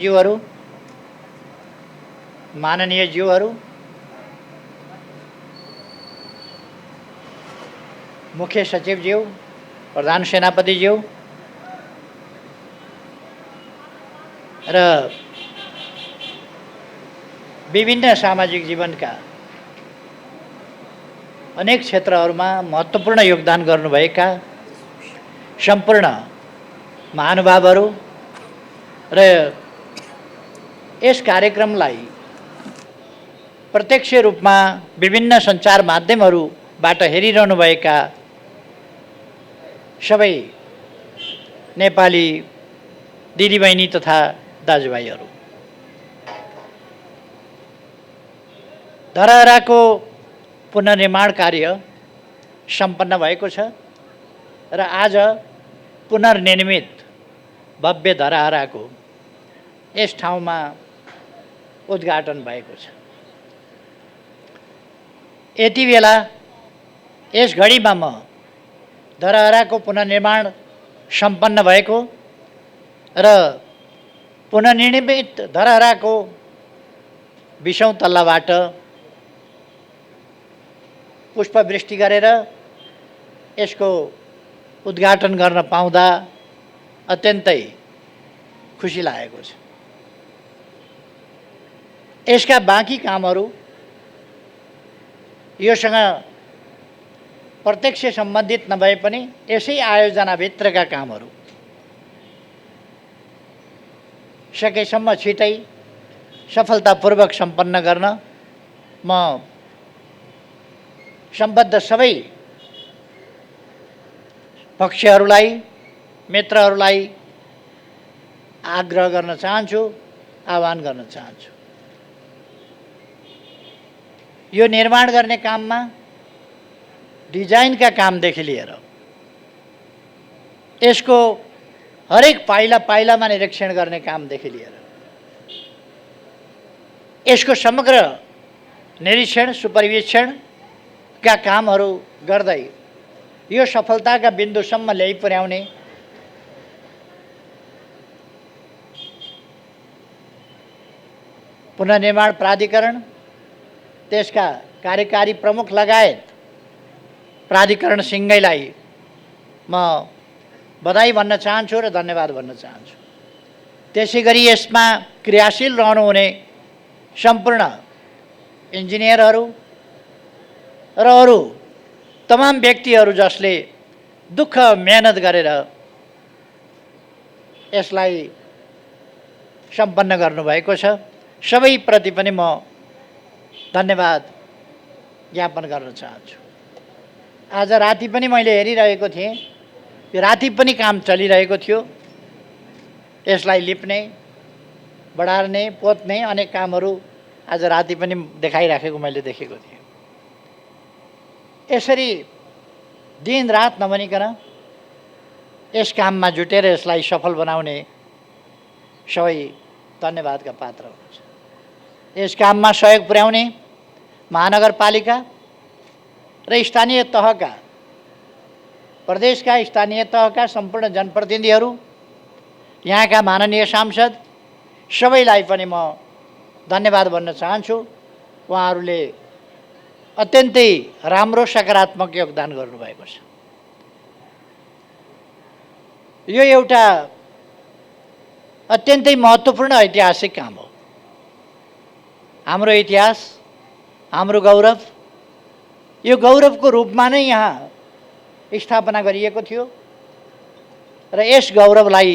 ज्यूहरू, माननीय ज्यूहरू, मुख्य सचिवज्यू, प्रधान सेनापतिज्यू र विभिन्न सामाजिक जीवनका अनेक क्षेत्रहरूमा महत्त्वपूर्ण योगदान गर्नुभएका सम्पूर्ण महानुभावहरू र यस कार्यक्रमलाई प्रत्यक्ष रूपमा विभिन्न सञ्चार माध्यमहरूबाट हेरिरहनुभएका सबै नेपाली दिदीबहिनी तथा दाजुभाइहरू, धरहराको पुनर्निर्माण कार्य सम्पन्न भएको छ र आज पुनर्निर्मित भव्य धरहराको यस ठाउँमा उद्घाटन भएको छ। यति बेला यस घडीमा म धरहराको पुनर्निर्माण सम्पन्न भएको र पुनर्निर्मित धरहराको 20औं तल्लाबाट पुष्पवृष्टि गरेर यसको उद्घाटन गर्न पाउँदा अत्यन्तै खुसी लागेको छ। यसका बाँकी कामहरू योसँग प्रत्यक्ष सम्बन्धित नभए पनि यसै आयोजनाभित्रका कामहरू सकेसम्म छिटै सफलतापूर्वक सम्पन्न गर्न म सम्बद्ध सबै पक्षहरूलाई, मित्रहरूलाई आग्रह गर्न चाहन्छु, आह्वान गर्न चाहन्छु। यो निर्माण गर्ने काममा डिजाइनका कामदेखि लिएर यसको हरेक पाइला पाइलामा निरीक्षण गर्ने कामदेखि लिएर यसको समग्र निरीक्षण सुपरिवेक्षणका कामहरू गर्दै यो सफलताका बिन्दुसम्म ल्याइ पुर्याउने पुनर्निर्माण प्राधिकरण, त्यसका कार्यकारी प्रमुख लगायत प्राधिकरणसिंहैलाई म बधाई भन्न चाहन्छु र धन्यवाद भन्न चाहन्छु। त्यसैगरी यसमा क्रियाशील रहनुहुने सम्पूर्ण इन्जिनियरहरू र अरू तमाम व्यक्तिहरू जसले दुःख मेहनत गरेर यसलाई सम्पन्न गर्नुभएको छ, सबैप्रति पनि म धन्यवाद ज्ञापन गर्न चाहन्छु। आज राति पनि मैले हेरिरहेको थिएँ, यो राति पनि काम चलिरहेको थियो। यसलाई लिप्ने, बढार्ने, पोत्ने अनेक कामहरू आज राति पनि देखाइराखेको मैले देखेको थिएँ। यसरी दिनरात नभनिकन यस काममा जुटेर यसलाई सफल बनाउने सबै धन्यवादका पात्र हुनुहुन्छ। यस काममा सहयोग पुर्याउने महानगरपालिका र स्थानीय तहका, प्रदेशका स्थानीय तहका सम्पूर्ण जनप्रतिनिधिहरू, यहाँका माननीय सांसद सबैलाई पनि म धन्यवाद भन्न चाहन्छु। उहाँहरूले अत्यन्तै राम्रो सकारात्मक योगदान गर्नुभएको छ। यो एउटा अत्यन्तै महत्त्वपूर्ण ऐतिहासिक काम हो। हाम्रो इतिहास, हाम्रो गौरव, यो गौरवको रूपमा नै यहाँ स्थापना गरिएको थियो र यस गौरवलाई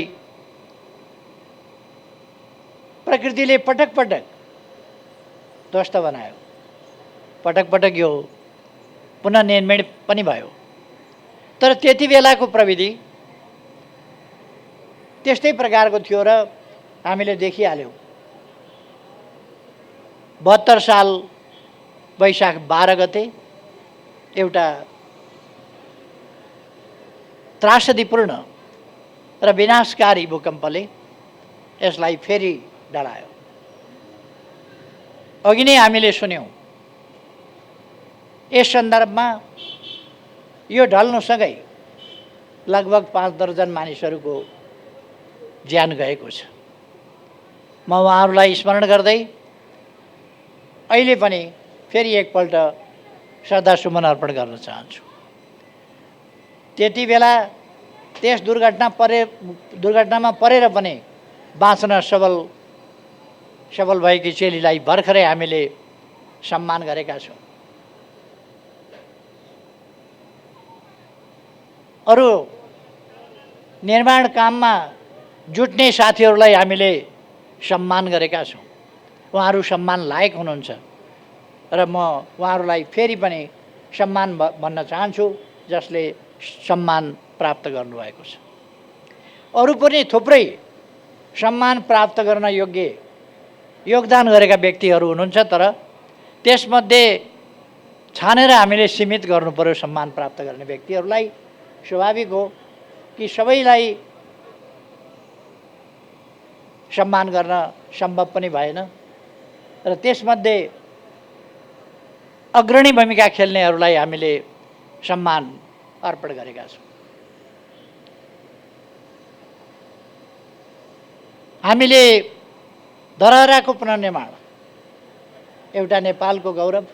प्रकृतिले पटक पटक ध्वस्त बनायो, पटक पटक यो पुनर्निर्माण पनि भयो। तर त्यति बेलाको प्रविधि त्यस्तै प्रकारको थियो र हामीले देखिहाल्यौँ। 72 साल वैशाख 12 गते एउटा त्रासदीपूर्ण र विनाशकारी भूकम्पले यसलाई फेरि डढायो। अघि नै हामीले सुन्यौँ, यस सन्दर्भमा यो ढल्नुसँगै लगभग 5 दर्जन मानिसहरूको ज्यान गएको छ। म उहाँहरूलाई स्मरण गर्दै अहिले पनि फेरि एकपल्ट श्रद्धासुमन अर्पण गर्न चाहन्छु। त्यति बेला त्यस दुर्घटनामा परेर पनि बाँच्न सबल भएकी चेलीलाई भर्खरै हामीले सम्मान गरेका छौँ। अरू निर्माण काममा जुट्ने साथीहरूलाई हामीले सम्मान गरेका छौँ। उहाँहरू सम्मान लायक हुनुहुन्छ र म उहाँहरूलाई फेरि पनि सम्मान भन्न चाहन्छु, जसले सम्मान प्राप्त गर्नुभएको छ। अरू पनि थुप्रै सम्मान प्राप्त गर्न योग्य योगदान गरेका व्यक्तिहरू हुनुहुन्छ, तर त्यसमध्ये छानेर हामीले सीमित गर्नु पर्यो सम्मान प्राप्त गर्ने व्यक्तिहरूलाई। स्वाभाविक हो कि सबैलाई सम्मान गर्न सम्भव पनि भएन र त्यसमध्ये अग्रणी भूमिका खेल्नेहरूलाई हामीले सम्मान अर्पण गरेका छौँ। हामीले धरहराको पुनर्निर्माण एउटा नेपालको गौरव,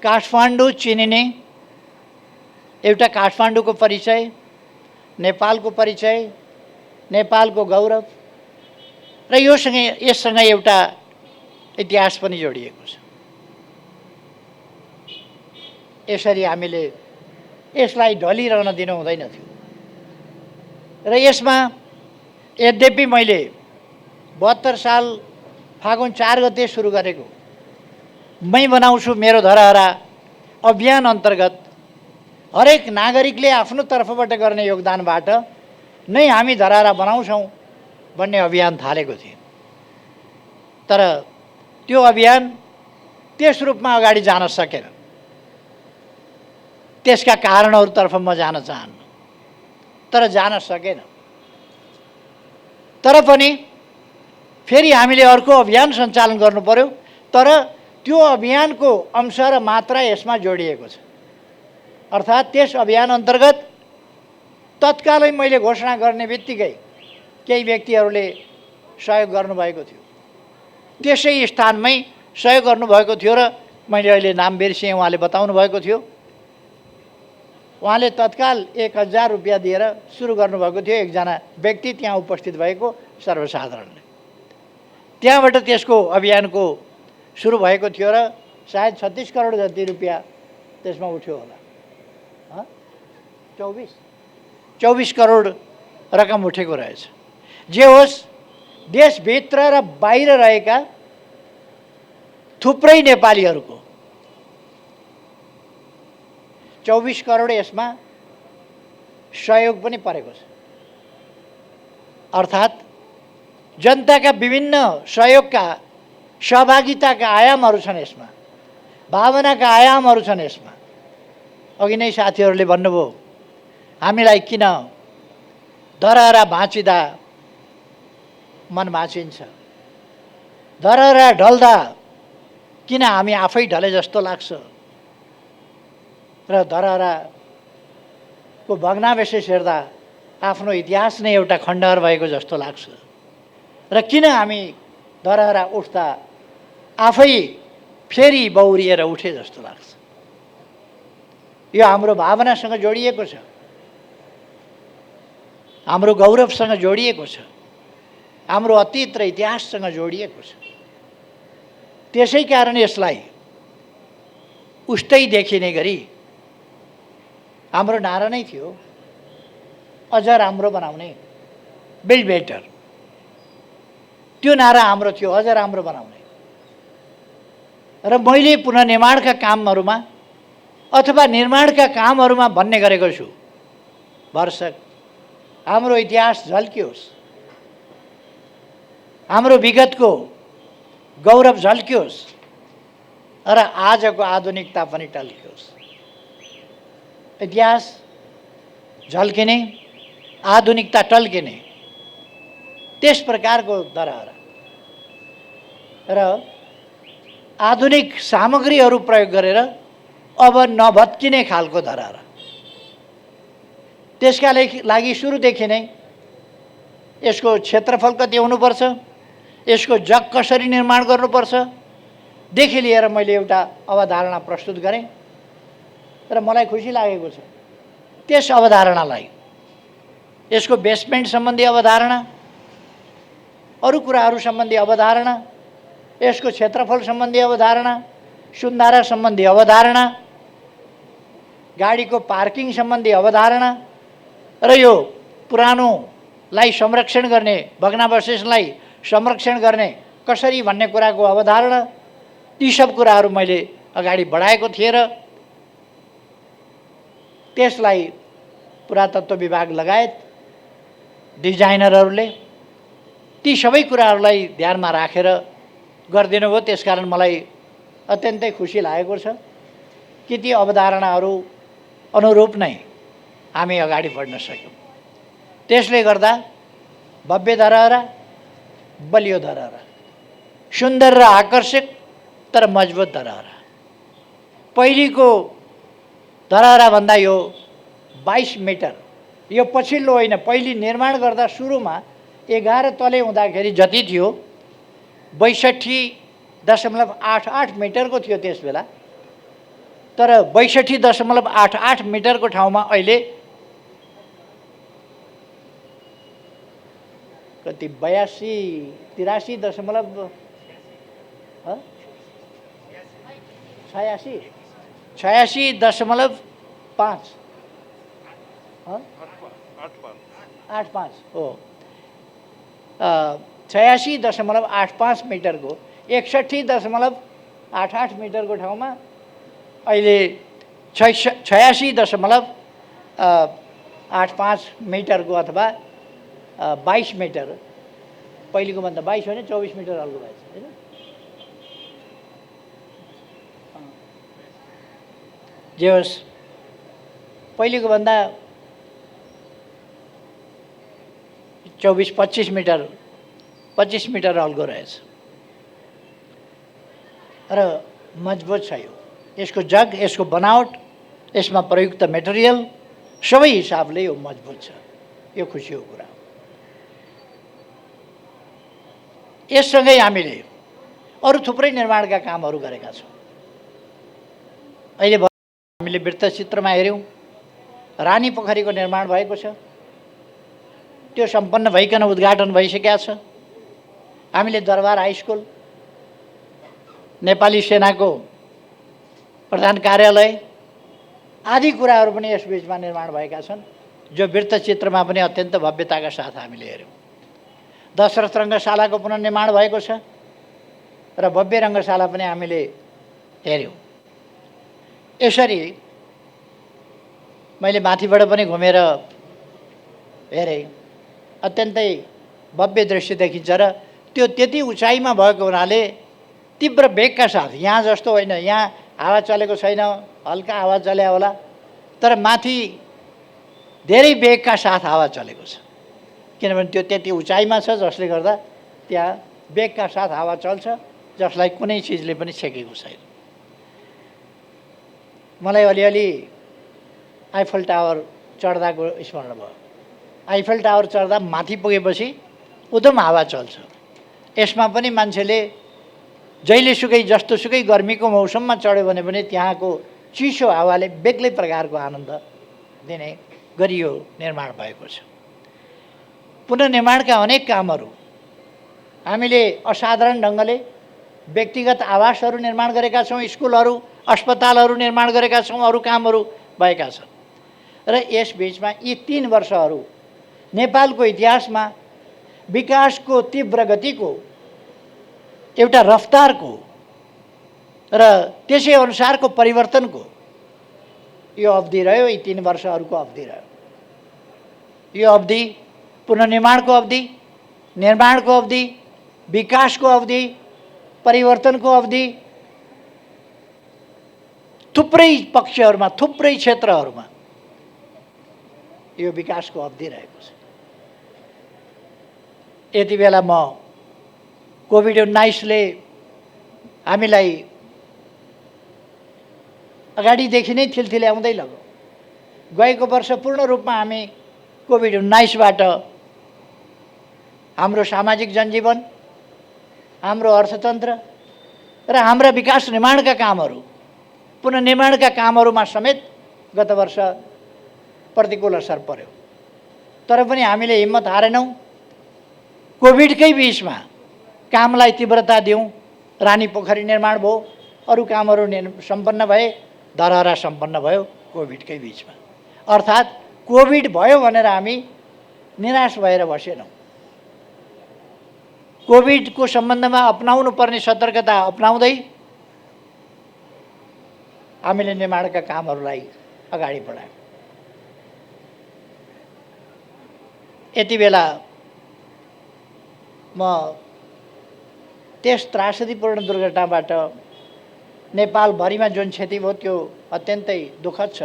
काठमाडौँ चिनिने एउटा काठमाडौँको परिचय, नेपालको परिचय, नेपालको गौरव र यससँग एउटा इतिहास पनि जोडिएको छ। यसरी हामीले यसलाई ढलिरहन दिनु हुँदैन थियो र यसमा यद्यपि मैले 72 साल फागुन 4 गते सुरु गरेको मै बनाउँछु मेरो धरहरा अभियान अन्तर्गत हरेक नागरिकले आफ्नो तर्फबाट गर्ने योगदानबाट नै हामी धरहरा बनाउँछौँ भन्ने अभियान थालेको थिएँ। तर त्यो अभियान त्यस रूपमा अगाडि जान सकेन। त्यसका कारणहरूतर्फ म जान चाहन्न, तर जान सकेन। तर पनि फेरि हामीले अर्को अभियान सञ्चालन गर्नु पर्यो, तर त्यो अभियानको अंश र मात्रा यसमा जोडिएको छ। अर्थात् त्यस अभियान अन्तर्गत तत्कालै मैले घोषणा गर्ने बित्तिकै केही व्यक्तिहरूले सहयोग गर्नुभएको थियो। त्यसै स्थानमै सहयोग गर्नुभएको थियो र मैले अहिले नाम बिर्सेँ, उहाँले बताउनु भएको थियो। उहाँले तत्काल 1000 रुपियाँ दिएर सुरु गर्नुभएको थियो, एकजना व्यक्ति त्यहाँ उपस्थित भएको सर्वसाधारणले। त्यहाँबाट त्यसको अभियानको सुरु भएको थियो र सायद 36 करोड जति रुपियाँ त्यसमा उठ्यो होला। 24 करोड रकम उठेको रहेछ। जे होस्, देशभित्र र बाहिर रहेका थुप्रै नेपालीहरूको 24 करोड यसमा सहयोग पनि परेको छ। अर्थात् जनताका विभिन्न सहयोगका सहभागिताका आयामहरू छन् यसमा, भावनाका आयामहरू छन् यसमा। अघि नै साथीहरूले भन्नुभयो, हामीलाई किन धरहरा भाँचिँदा मन भाँचिन्छ, धरहरा ढल्दा किन हामी आफै ढले जस्तो लाग्छ र धरहराको भग्नावशेष हेर्दा आफ्नो इतिहास नै एउटा खण्डहर भएको जस्तो लाग्छ र किन हामी धरहरा उठ्दा आफै फेरि बौरिएर उठे जस्तो लाग्छ। यो हाम्रो भावनासँग जोडिएको छ, हाम्रो गौरवसँग जोडिएको छ, हाम्रो अतीत र इतिहाससँग जोडिएको छ। त्यसै कारण यसलाई उस्तै देखिने गरी हाम्रो नारा नै थियो, अझ राम्रो बनाउने, बिल्ड बेटर। त्यो नारा हाम्रो थियो, अझ राम्रो बनाउने। र मैले पुनर्निर्माणका कामहरूमा अथवा निर्माणका कामहरूमा भन्ने गरेको छु, भरसक हाम्रो इतिहास झल्कियोस्, हाम्रो विगतको गौरव झल्कियोस् र आजको आधुनिकता पनि टल्कियोस्। इतिहास झल्किने, आधुनिकता टल्किने, त्यस प्रकारको धरहरा र आधुनिक सामग्रीहरू प्रयोग गरेर अब नभत्किने खालको धरहरा। त्यसका लागि सुरुदेखि नै यसको क्षेत्रफल कति हुनुपर्छ, यसको जग कसरी निर्माण गर्नुपर्छ देखि लिएर मैले एउटा अवधारणा प्रस्तुत गरेँ र मलाई खुसी लागेको छ। त्यस अवधारणालाई, यसको बेसमेन्ट सम्बन्धी अवधारणा, अरू कुराहरू सम्बन्धी अवधारणा, यसको क्षेत्रफल सम्बन्धी अवधारणा, सुन्धारा सम्बन्धी अवधारणा, गाडीको पार्किङ सम्बन्धी अवधारणा र यो पुरानोलाई संरक्षण गर्ने, भग्नावशेषलाई संरक्षण गर्ने कसरी भन्ने कुराको अवधारणा, ती सब कुराहरू मैले अगाडि बढाएको थिएँ र त्यसलाई पुरातत्व विभाग लगायत डिजाइनरहरूले ती सबै कुराहरूलाई ध्यानमा राखेर गरिदिनु भयो। त्यसकारण मलाई अत्यन्तै खुसी लागेको छ कि ती अवधारणाहरू अनुरूप नै हामी अगाडि बढ्न सक्यौँ। त्यसले गर्दा भव्य धरहरा, बलियो धरहरा, सुन्दर र आकर्षक तर मजबुत धरहरा। पहिलेको धरहराभन्दा यो 22 मिटर, यो पछिल्लो होइन, पहिले निर्माण गर्दा सुरुमा 11 तले हुँदाखेरि जति थियो 62.88 मिटरको थियो त्यस बेला। तर 62.88 मिटरको ठाउँमा अहिले कति 83 दशमलव 86.5 85 हो 86.85 मिटरको 61.88 मिटरको ठाउँमा अहिले 86.85 मिटरको अथवा 22 मिटर, पहिलेको भन्दा 22 होइन 24 मिटर अल्गो भएछ होइन। जे होस्, पहिलेको भन्दा 25 मिटर अल्गो रहेछ र मजबुत छ यो। यसको जग, यसको बनावट, यसमा प्रयुक्त मेटेरियल सबै हिसाबले यो मजबुत छ। यो खुसीको कुरा हो। यससँगै हामीले अरू थुप्रै निर्माणका कामहरू गरेका छौँ। अहिले हामीले वृत्तचित्रमा हेऱ्यौँ, रानी पोखरीको निर्माण भएको छ, त्यो सम्पन्न भइकन उद्घाटन भइसकेको छ। हामीले दरबार हाई स्कुल, नेपाली सेनाको प्रधान कार्यालय आदि कुराहरू पनि यस बीचमा निर्माण भएका छन्, जो वृत्तचित्रमा पनि अत्यन्त भव्यताका साथ हामीले हेऱ्यौँ। दशरथ रङ्गशालाको पुनर्निर्माण भएको छ र भव्य रङ्गशाला पनि हामीले हेऱ्यौँ। यसरी मैले माथिबाट पनि घुमेर हेरेँ, अत्यन्तै भव्य दृश्य देखिन्छ र त्यो त्यति उचाइमा भएको हुनाले तीव्र वेगका साथ, यहाँ जस्तो होइन, यहाँ हावा चलेको छैन, हल्का हावा चल्या होला, तर माथि धेरै वेगका साथ हावा चलेको छ, किनभने त्यो त्यति उचाइमा छ जसले गर्दा त्यहाँ वेगका साथ हावा चल्छ, जसलाई कुनै चिजले पनि छेकेको छैन। मलाई अलिअलि आइफल टावर चढ्दाको स्मरण भयो। आइफल टावर चढ्दा माथि पुगेपछि उदम हावा चल्छ। यसमा पनि मान्छेले जहिलेसुकै जस्तोसुकै गर्मीको मौसममा चढ्यो भने पनि त्यहाँको चिसो हावाले बेग्लै प्रकारको आनन्द दिने गरी यो निर्माण भएको छ। पुनर्निर्माणका अनेक कामहरू हामीले असाधारण ढङ्गले व्यक्तिगत आवासहरू निर्माण गरेका छौँ, स्कुलहरू, अस्पतालहरू निर्माण गरेका छौँ, अरू कामहरू भएका छन्। र यस बिचमा यी 3 वर्षहरू नेपालको इतिहासमा विकासको तीव्र गतिको एउटा रफ्तारको र त्यसै अनुसारको परिवर्तनको यो अवधि रह्यो। यी 3 वर्षहरूको अवधि रह्यो। यो अवधि पुनर्निर्माणको अवधि, निर्माणको अवधि, विकासको अवधि, परिवर्तनको अवधि, थुप्रै पक्षहरूमा, थुप्रै क्षेत्रहरूमा यो विकासको अवधि रहेको छ। यति बेला म कोभिड-19ले हामीलाई अगाडिदेखि नै थिल्थिल्याउँदै लग्यो। गएको वर्ष पूर्ण रूपमा हामी कोभिड-19बाट हाम्रो सामाजिक जनजीवन, हाम्रो अर्थतन्त्र र हाम्रा विकास निर्माणका कामहरू, पुनर्निर्माणका कामहरूमा समेत गत वर्ष प्रतिकूल असर पर्यो। तर पनि हामीले हिम्मत हारेनौँ। कोभिडकै बिचमा कामलाई तीव्रता दियौँ। रानी पोखरी निर्माण भयो, अरू कामहरू सम्पन्न भए, धरहरा सम्पन्न भयो कोभिडकै बिचमा। अर्थात् कोभिड भयो भनेर हामी निराश भएर बसेनौँ। कोभिडको सम्बन्धमा अपनाउनु पर्ने सतर्कता अपनाउँदै हामीले निर्माणका कामहरूलाई अगाडि बढायौँ। यति बेला म त्यस त्रासदीपूर्ण दुर्घटनाबाट नेपालभरिमा जुन क्षति भयो त्यो अत्यन्तै दुःखद छ।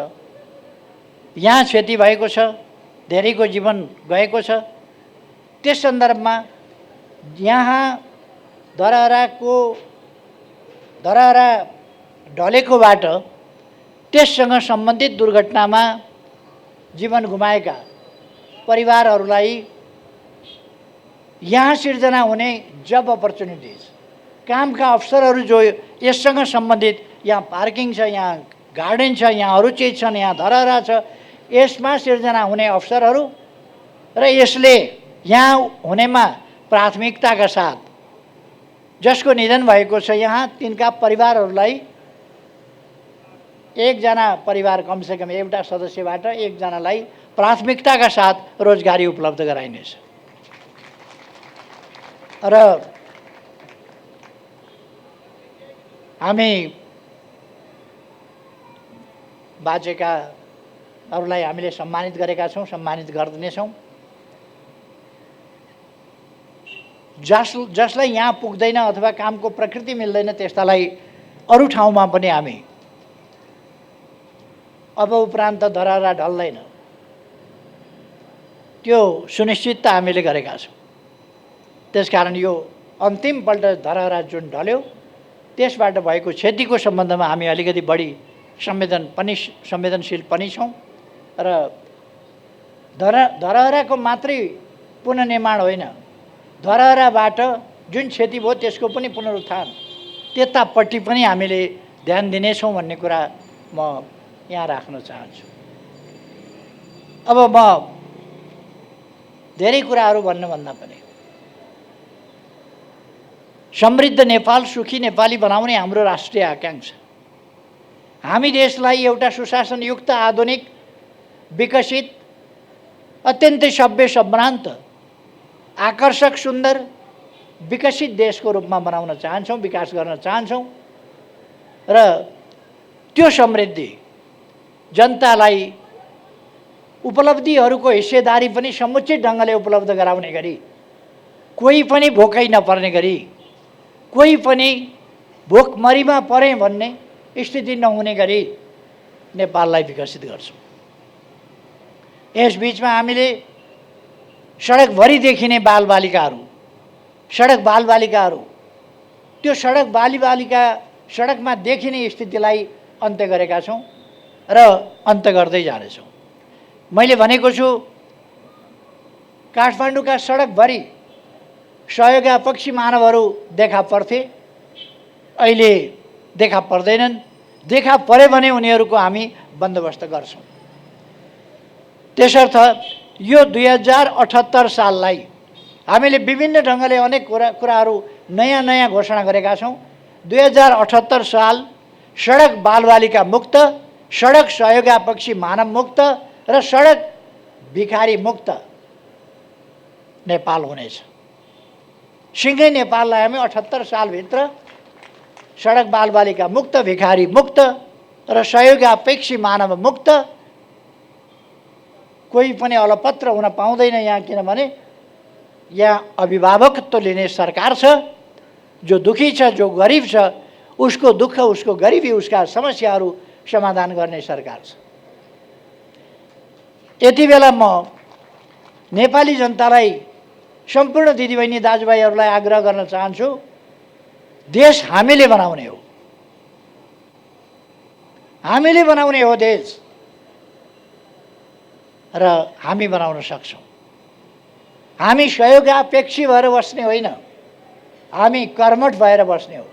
यहाँ क्षति भएको छ, धेरैको जीवन गएको छ। त्यस सन्दर्भमा यहाँ धरहरा ढलेकोबाट त्यससँग सम्बन्धित दुर्घटनामा जीवन गुमाएका परिवारहरूलाई यहाँ सिर्जना हुने जब अपर्च्युनिटिज, कामका अवसरहरू जो यससँग सम्बन्धित, यहाँ पार्किङ छ, यहाँ गार्डन छ, यहाँ अरू चिज छन्, यहाँ धरहरा छ, यसमा सिर्जना हुने अवसरहरू र यसले यहाँ हुनेमा प्राथमिकताका साथ जसको निधन भएको छ यहाँ तिनका परिवारहरूलाई एकजना परिवार कमसेकम एउटा सदस्यबाट एकजनालाई प्राथमिकताका साथ रोजगारी उपलब्ध गराइनेछ। र हामी बाँचेकाहरूलाई हामीले सम्मानित गरेका छौँ, सम्मानित गर्नेछौँ। जसलाई यहाँ पुग्दैन अथवा कामको प्रकृति मिल्दैन त्यस्तालाई अरू ठाउँमा पनि हामी अब उपरान्त धरहरा ढल्दैन त्यो सुनिश्चितता हामीले गरेका छौँ। त्यसकारण यो अन्तिमपल्ट धरहरा जुन ढल्यो त्यसबाट भएको क्षतिको सम्बन्धमा हामी अलिकति बढी संवेदनशील पनि छौँ। र धरहराको मात्रै पुनर्निर्माण होइन, धरहराबाट जुन क्षति भयो त्यसको पनि पुनरुत्थान, त्यतापट्टि पनि हामीले ध्यान दिनेछौँ भन्ने कुरा म यहाँ राख्न चाहन्छु। अब म धेरै कुराहरू भन्नुभन्दा पनि समृद्ध नेपाल, सुखी नेपाली बनाउने हाम्रो राष्ट्रिय आकांक्षा, हामी देशलाई एउटा सुशासनयुक्त, आधुनिक, विकसित, अत्यन्तै सभ्य, सम्भ्रान्त, आकर्षक, सुन्दर, विकसित देशको रूपमा बनाउन चाहन्छौँ, विकास गर्न चाहन्छौँ। र त्यो समृद्धि जनतालाई उपलब्धिहरूको हिस्सेदारी पनि समुचित ढङ्गले उपलब्ध गराउने गरी, कोही पनि भोकै नपर्ने गरी, कोही पनि भोकमरीमा परे भन्ने स्थिति नहुने गरी नेपाललाई विकसित गर्छौँ। यस बीचमा हामीले सडकभरि देखिने बालबालिकाहरू, सडक बालबालिकाहरू, त्यो सडक बालबालिका सडकमा देखिने स्थितिलाई अन्त्य गरेका छौँ र अन्त्य गर्दै जानेछौँ। मैले भनेको छु काठमाडौँका सडकभरि सहयोगापक्षी मानवहरू देखा पर्थे, अहिले देखा पर्दैनन्। देखा परे भने उनीहरूको हामी बन्दोबस्त गर्छौँ। त्यसर्थ यो 2078 साललाई हामीले विभिन्न ढङ्गले अनेक कुराहरू नयाँ घोषणा गरेका छौँ। 2078 साल सडक बालबालिका मुक्त, सडक सहयोगापक्षी मानव मुक्त र सडक भिखारी मुक्त नेपाल हुनेछ। सिँगै नेपाललाई हामी 78 सालभित्र सडक बालबालिका मुक्त, भिखारी मुक्त र सहयोगापेक्षी मानव मुक्त, कोही पनि अलपत्र हुन पाउँदैन यहाँ, किनभने यहाँ अभिभावकत्व लिने सरकार छ। जो दुखी छ, जो गरिब छ, उसको दुःख, उसको गरिबी, उसका समस्याहरू समाधान गर्ने सरकार छ। यति बेला म नेपाली जनतालाई, सम्पूर्ण दिदीबहिनी दाजुभाइहरूलाई आग्रह गर्न चाहन्छु, देश हामीले बनाउने हो, हामीले बनाउने हो देश, र हामी बनाउन सक्छौँ। हामी सहयोगापेक्षी भएर बस्ने होइन, हामी कर्मठ भएर बस्ने हो।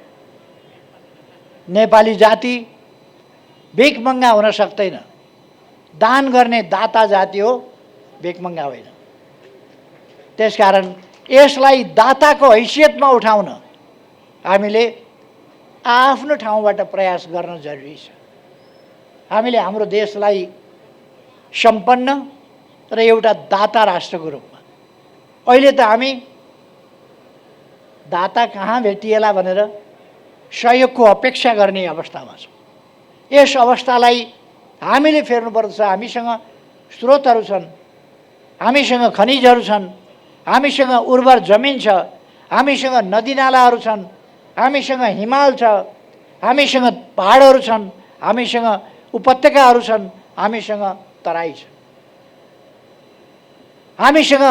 नेपाली जाति भिखमङ्गा हुन सक्दैन। दान गर्ने दाता जाति हो, भिखमङ्गा होइन। त्यसकारण यसलाई दाताको हैसियतमा उठाउन हामीले आफ्नो ठाउँबाट प्रयास गर्न जरुरी छ। हामीले हाम्रो देशलाई सम्पन्न र एउटा दाता राष्ट्रको रूपमा, अहिले त हामी दाता कहाँ भेटिएला भनेर सहयोगको अपेक्षा गर्ने अवस्थामा छौँ। यस अवस्थालाई हामीले फेर्नुपर्दछ। हामीसँग स्रोतहरू छन्, हामीसँग खनिजहरू छन्, हामीसँग उर्वर जमिन छ, हामीसँग नदीनालाहरू छन्, हामीसँग हिमाल छ, हामीसँग पहाडहरू छन्, हामीसँग उपत्यकाहरू छन्, हामीसँग तराई छ, हामीसँग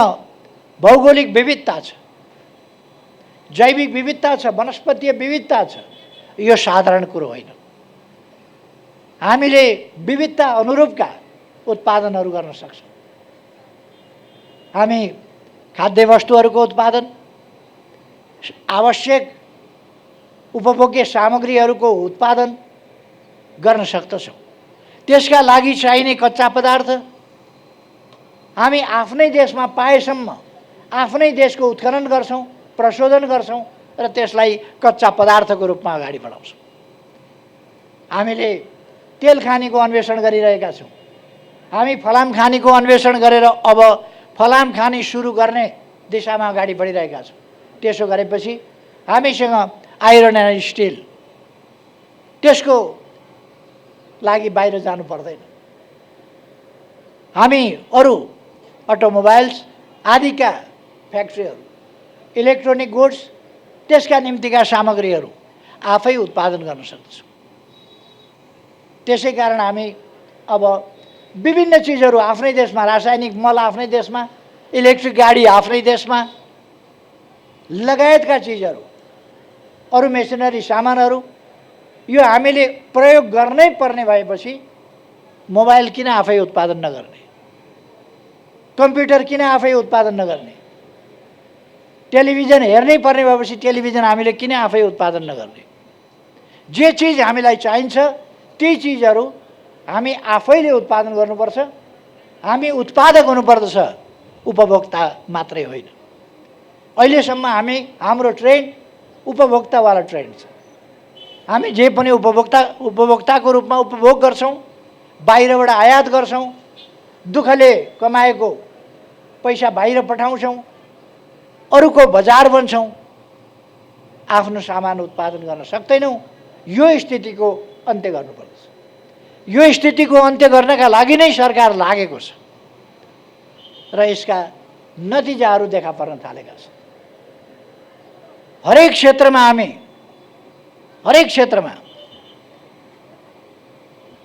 भौगोलिक विविधता छ, जैविक विविधता छ, वनस्पतीय विविधता छ। यो साधारण कुरो होइन। हामीले विविधता अनुरूपका उत्पादनहरू गर्न सक्छौँ। हामी खाद्य वस्तुहरूको उत्पादन, आवश्यक उपभोग्य सामग्रीहरूको उत्पादन गर्न सक्दछौँ। त्यसका लागि चाहिने कच्चा पदार्थ हामी आफ्नै देशमा पाएसम्म आफ्नै देशको उत्खनन गर्छौँ, प्रशोधन गर्छौँ र त्यसलाई कच्चा पदार्थको रूपमा अगाडि बढाउँछौँ। हामीले तेल खानीको अन्वेषण गरिरहेका छौँ। हामी फलाम खानीको अन्वेषण गरेर अब फलाम खानी सुरु गर्ने दिशामा अगाडि बढिरहेका छौँ। त्यसो गरेपछि हामीसँग आइरन एन्ड स्टिल, त्यसको लागि बाहिर जानु पर्दैन। हामी अरू अटोमोबाइल्स आदिका फ्याक्ट्रीहरू, इलेक्ट्रोनिक गुड्स, त्यसका निम्तिका सामग्रीहरू आफै उत्पादन गर्न सक्छौँ। त्यसै कारण हामी अब विभिन्न चिजहरू आफ्नै देशमा, रासायनिक मल आफ्नै देशमा, इलेक्ट्रिक गाडी आफ्नै देशमा, लगायतका चिजहरू, अरू मेसिनरी सामानहरू, यो हामीले प्रयोग गर्नै पर्ने भएपछि मोबाइल किन आफै उत्पादन नगर्ने, कम्प्युटर किन आफै उत्पादन नगर्ने, टेलिभिजन हेर्नै पर्ने भएपछि टेलिभिजन हामीले किन आफै उत्पादन नगर्ने। जे चिज हामीलाई चाहिन्छ ती चिजहरू हामी आफैले उत्पादन गर्नुपर्छ। हामी उत्पादक हुनुपर्दछ, उपभोक्ता मात्रै होइन। अहिलेसम्म हाम्रो ट्रेन्ड उपभोक्तावाला ट्रेन्ड छ। हामी जे पनि उपभोक्ताको रूपमा उपभोग गर्छौँ, बाहिरबाट आयात गर्छौँ, दुःखले कमाएको पैसा बाहिर पठाउँछौँ, अरूको बजार बन्छौँ, आफ्नो सामान उत्पादन गर्न सक्दैनौँ। यो स्थितिको अन्त्य गर्नुपर्छ। यो स्थितिको अन्त्य गर्नका लागि नै सरकार लागेको छ र यसका नतिजाहरू देखा पर्न थालेका छन्। हरेक क्षेत्रमा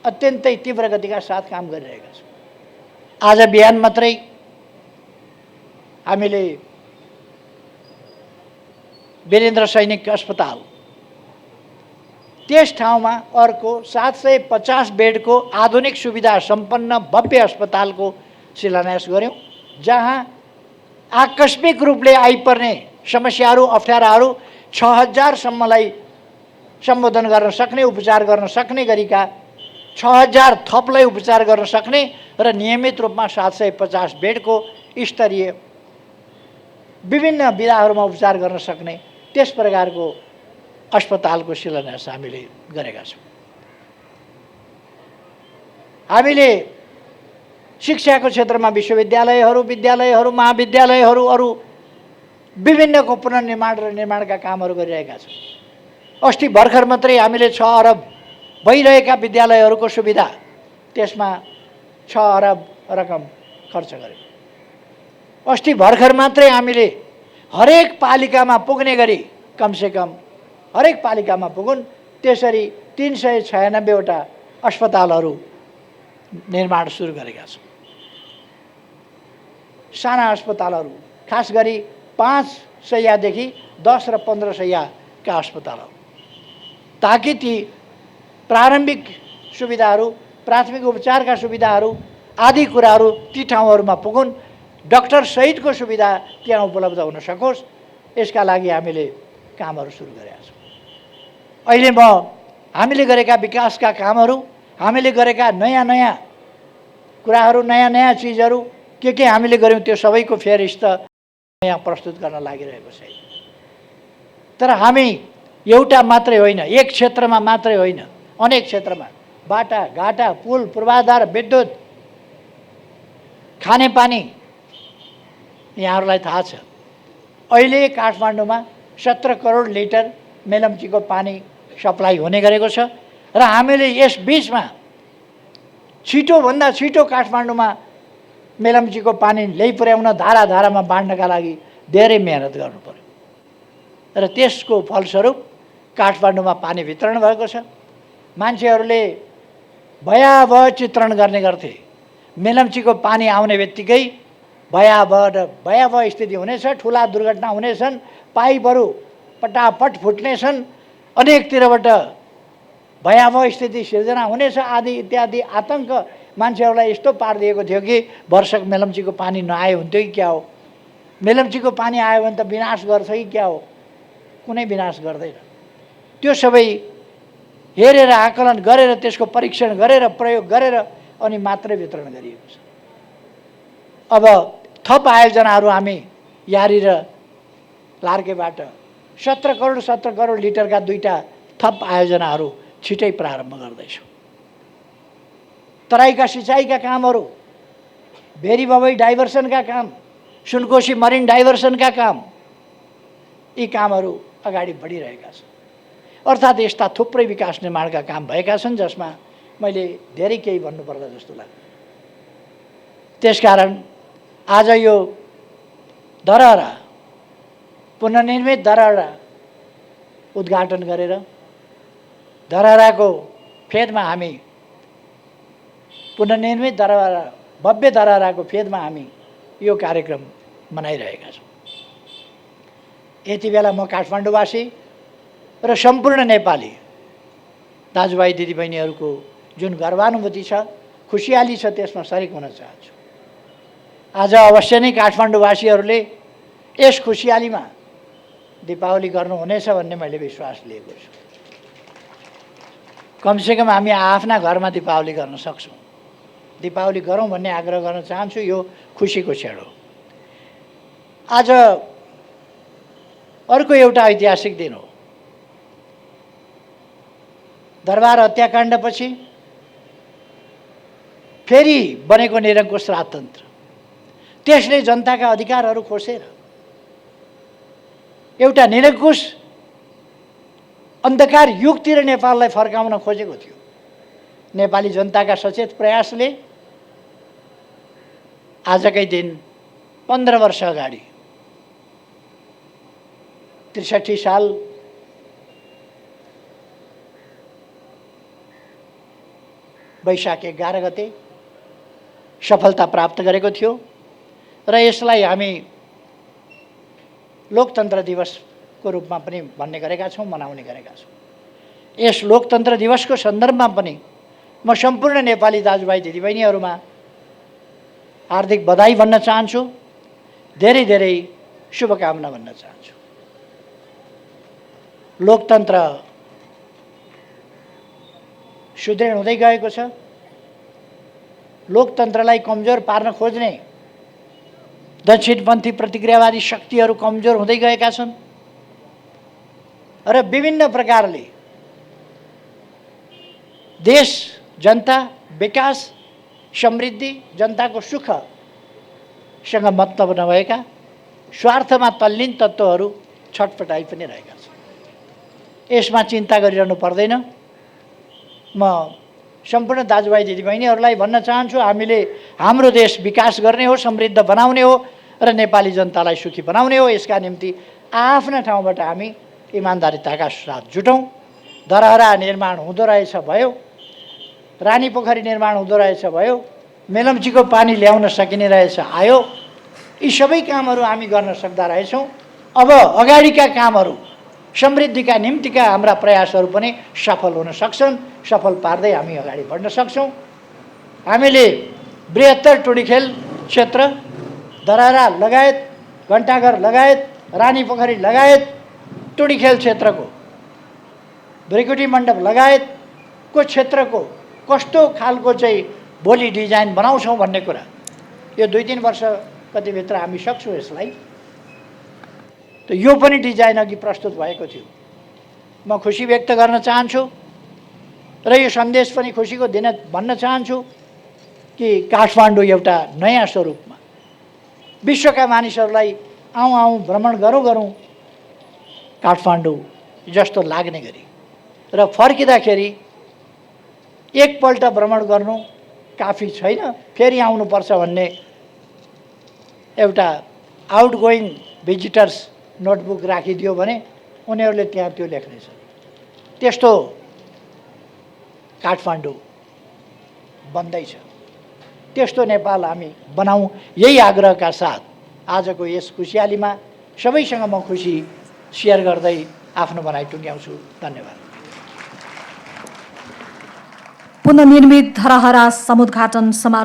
अत्यन्तै तीव्र गतिका साथ काम गरिरहेका छौँ। आज बिहान मात्रै हामीले वीरेन्द्र सैनिक अस्पताल, त्यस ठाउँमा अर्को 750 बेडको आधुनिक सुविधा सम्पन्न भव्य अस्पतालको शिलान्यास गऱ्यौँ, जहाँ आकस्मिक रूपले आइपर्ने समस्याहरू, अप्ठ्याराहरू 6000 सम्मलाई सम्बोधन गर्न सक्ने, उपचार गर्न सक्ने गरीका 6000 थपलाई उपचार गर्न सक्ने र नियमित रूपमा 750 बेडको स्तरीय विभिन्न विधाहरूमा उपचार गर्न सक्ने त्यस प्रकारको अस्पतालको शिलान्यास हामीले गरेका छौँ। हामीले शिक्षाको क्षेत्रमा विश्वविद्यालयहरू, विद्यालयहरू, महाविद्यालयहरू, अरू विभिन्नको पुनर्निर्माण र निर्माणका कामहरू गरिरहेका छौँ। अस्ति भर्खर मात्रै हामीले 6 अरब भइरहेका विद्यालयहरूको सुविधा, त्यसमा 6 अरब रकम खर्च गर्यौँ। अस्ति भर्खर मात्रै हामीले हरेक पालिकामा पुग्ने गरी कमसेकम हरेक पालिकामा पुगुन् त्यसरी 396वटा अस्पतालहरू निर्माण सुरु गरेका छौँ। साना अस्पतालहरू, खास गरी 5 शय्यादेखि 10 र 15 शय्याका अस्पतालहरू, ताकि ती प्रारम्भिक सुविधाहरू, प्राथमिक उपचारका सुविधाहरू आदि कुराहरू ती ठाउँहरूमा पुगुन्, डाक्टर सहितको सुविधा त्यहाँ उपलब्ध हुन सकोस्। यसका लागि हामीले कामहरू सुरु गरेका छौँ। अहिले हामीले गरेका विकासका कामहरू, हामीले गरेका नयाँ नयाँ कुराहरू, नयाँ नयाँ चिजहरू के हामीले गऱ्यौँ त्यो सबैको फेरिस्त यहाँ प्रस्तुत गर्न लागिरहेको छ। तर हामी एउटा मात्रै होइन, एक क्षेत्रमा मात्रै होइन, अनेक क्षेत्रमा बाटा घाटा, पुल, पूर्वाधार, विद्युत, खानेपानी यहाँहरूलाई थाहा छ। अहिले काठमाडौँमा 17 करोड लिटर मेलम्चीको पानी सप्लाई हुने गरेको छ र हामीले यस बीचमा छिटोभन्दा छिटो काठमाडौँमा मेलम्चीको पानी ल्याइपुर्याउन, धाराधारामा बाँड्नका लागि धेरै मेहनत गर्नु पर्यो र त्यसको फलस्वरूप काठमाडौँमा पानी वितरण भएको छ। मान्छेहरूले भयावह चित्रण गर्ने गर्थे। मेलम्चीको पानी आउने बित्तिकै भयावह स्थिति हुनेछ, ठुला दुर्घटना हुनेछन्, पाइपहरू पटापट फुट्नेछन्, अनेकतिरबाट भयावह स्थिति सिर्जना हुनेछ आदि इत्यादि आतंक मान्छेहरूलाई यस्तो पारिदिएको थियो कि वर्षक मेलम्चीको पानी नआयो हुन्थ्यो कि क्या हो? मेलम्चीको पानी आयो भने त विनाश गर्छ कि क्या हो? कुनै विनाश गर्दैन। त्यो सबै हेरेर, आकलन गरेर, त्यसको परीक्षण गरेर, प्रयोग गरेर अनि मात्रै वितरण गरिएको छ। अब थप आयोजनाहरू हामी यारी र लार्केबाट 17 करोड लिटरका 2टा थप आयोजनाहरू छिटै प्रारम्भ गर्दैछौँ। तराईका सिँचाइका कामहरू, भेरी बबई डाइभर्सनका काम, सुनकोशी मरिन डाइभर्सनका काम, यी कामहरू अगाडि बढिरहेका छन्। अर्थात् यस्ता थुप्रै विकास निर्माणका काम भएका छन् जसमा मैले धेरै केही भन्नुपर्ला जस्तो लाग्छ। त्यसकारण आज यो धरहरा, पुनर्निर्मित धरहरा उद्घाटन गरेर धरहराको फेदमा हामी, पुनर्निर्मित धरहरा, भव्य धरहराको फेदमा हामी यो कार्यक्रम मनाइरहेका छौँ। यति बेला म काठमाडौँवासी र सम्पूर्ण नेपाली दाजुभाइ दिदीबहिनीहरूको जुन गर्वानुभूति छ, खुसियाली छ, त्यसमा सरिक हुन चाहन्छु। आज अवश्य नै काठमाडौँवासीहरूले यस खुसियालीमा दीपावली गर्नुहुनेछ भन्ने मैले विश्वास लिएको छु। कमसेकम हामी आफ्ना घरमा दीपावली गर्न सक्छौँ। दीपावली गरौँ भन्ने आग्रह गर्न चाहन्छु। यो खुसीको क्षण हो। आज अर्को एउटा ऐतिहासिक दिन हो। दरबार हत्याकाण्डपछि फेरि बनेको निरङ्कुश राजतन्त्र, त्यसले जनताका अधिकारहरू खोसेर एउटा निरङ्कुश अन्धकार युगतिर नेपाललाई फर्काउन खोजेको थियो। नेपाली जनताका सचेत प्रयासले आजकै दिन 15 वर्ष अगाडि 63 साल वैशाख 11 गते सफलता प्राप्त गरेको थियो र यसलाई हामी लोकतन्त्र दिवसको रूपमा पनि भन्ने गरेका छौँ, मनाउने गरेका छौँ। यस लोकतन्त्र दिवसको सन्दर्भमा पनि म सम्पूर्ण नेपाली दाजुभाइ दिदीबहिनीहरूमा हार्दिक बधाई भन्न चाहन्छु, धेरै धेरै शुभकामना भन्न चाहन्छु। लोकतन्त्र सुदृढ हुँदै गएको छ। लोकतन्त्रलाई कमजोर पार्न खोज्ने दक्षिणपन्थी प्रतिक्रियावादी शक्तिहरू कमजोर हुँदै गएका छन् र विभिन्न प्रकारले देश, जनता, विकास, समृद्धि, जनताको सुखसँग मतलब नभएका स्वार्थमा तल्लीन तत्त्वहरू छटपटाइ पनि रहेका छन्। यसमा चिन्ता गरिरहनु पर्दैन। म सम्पूर्ण दाजुभाइ दिदीबहिनीहरूलाई भन्न चाहन्छु, हामीले हाम्रो देश विकास गर्ने हो, समृद्ध बनाउने हो र नेपाली जनतालाई सुखी बनाउने हो। यसका निम्ति आफ्ना ठाउँबाट हामी इमान्दारिताका साथ जुटौँ। धरहरा निर्माण हुँदो रहेछ भयो, रानी पोखरी निर्माण हुँदो रहेछ भयो, मेलम्चीको पानी ल्याउन सकिने रहेछ आयो। यी सबै कामहरू हामी गर्न सक्दा रहेछौँ। अब अगाडिका कामहरू, समृद्धिका निम्तिका हाम्रा प्रयासहरू पनि सफल हुन सक्छन्। सफल पार्दै हामी अगाडि बढ्न सक्छौँ। हामीले बृहत्तर टुँडिखेल क्षेत्र, धरहरा लगायत, घण्टाघर लगायत, रानी पोखरी लगायत टोडी खेल क्षेत्रको, भृकुटी मण्डप लगायतको क्षेत्रको कस्तो खालको चाहिँ भोलि डिजाइन बनाउँछौँ भन्ने कुरा यो 2-3 वर्ष कतिभित्र हामी सक्छौँ यसलाई। त यो पनि डिजाइन अघि प्रस्तुत भएको थियो। म खुसी व्यक्त गर्न चाहन्छु र यो सन्देश पनि खुसीको दिन भन्न चाहन्छु कि काठमाडौँ एउटा नयाँ स्वरूपमा विश्वका मानिसहरूलाई आउँ भ्रमण गरौँ काठमाडौँ जस्तो लाग्ने गरी र फर्किँदाखेरि एकपल्ट भ्रमण गर्नु काफी छैन, फेरि आउनुपर्छ भन्ने एउटा आउटगोइङ भिजिटर्स नोटबुक राखिदियो भने उनीहरूले त्यहाँ त्यो लेख्नेछ। त्यस्तो काठमाडौँ बन्दैछ, त्यस्तो नेपाल हामी बनाऊँ, यही आग्रहका साथ आजको यस खुसियालीमा सबैसँग म खुसी सेयर गर्दै आफ्नो भनाइ टुङ्ग्याउँछु। धन्यवाद। पुनर्निर्मित धरहरा समुद्घाटन समारोह